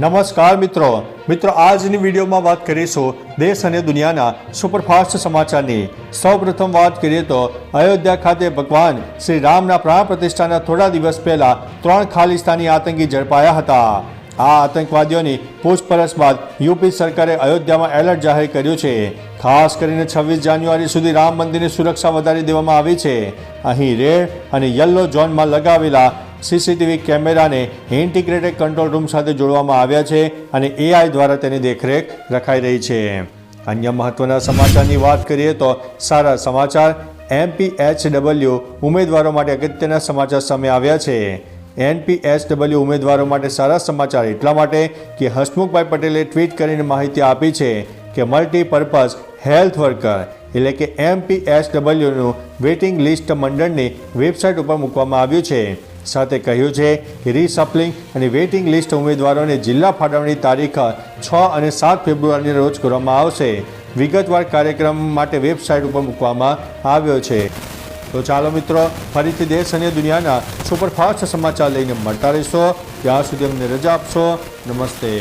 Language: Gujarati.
નમસ્કાર મિત્રો આજની વિડીયોમાં વાત કરીશું દેશ અને દુનિયાના સુપરફાસ્ટ સમાચારની। સૌપ્રથમ વાત કરીએ તો અયોધ્યા ખાતે ભગવાન શ્રી રામના પ્રાણ પ્રતિષ્ઠાના થોડા દિવસ પહેલા 3 ખાલિસ્તાની આતંકી ઝડપાયા હતા। આ આતંકવાદીઓની પૂછપરછ બાદ યુપી સરકારે અયોધ્યામાં એલર્ટ જાહેર કર્યું છે। ખાસ કરીને 26 જાન્યુઆરી સુધી રામ મંદિરની સુરક્ષા વધારી દેવામાં આવી છે। અહીં રેડ અને યલો ઝોનમાં લગાવેલા સીસીટીવી કેમેરાને ઇન્ટિગ્રેટેડ કંટ્રોલ રૂમ સાથે જોડવામાં આવ્યા છે અને એઆઈ દ્વારા તેની દેખરેખ રખાઈ રહી છે। અન્ય મહત્વના સમાચારની વાત કરીએ તો સારા સમાચાર MPHW ઉમેદવારો માટે અગત્યના સમાચાર સામે આવ્યા છે। NPHW ઉમેદવારો માટે સારા સમાચાર એટલા માટે કે હસમુખભાઈ પટેલે ટ્વીટ કરીને માહિતી આપી છે કે મલ્ટીપર્પઝ હેલ્થ વર્કર એટલે કે MPHWનું વેઇટિંગ લિસ્ટ મંડળની વેબસાઇટ ઉપર મૂકવામાં આવ્યું છે। સાથે કહ્યું છે કે રીસપ્લિંગ અને વેઇટિંગ લિસ્ટ ઉમેદવારોને જિલ્લા ફાળવણી તારીખ 6 અને 7 ફેબ્રુઆરીના રોજ કરવામાં આવશે। વિગતવાર કાર્યક્રમ માટે વેબસાઇટ ઉપર મૂકવામાં આવ્યો છે। તો ચાલો મિત્રો, ફરીથી દેશ અને દુનિયાના સુપરફાસ્ટ સમાચાર લઈને મળતા રહીશો। ત્યાં સુધી અમને રજા આપશો। નમસ્તે।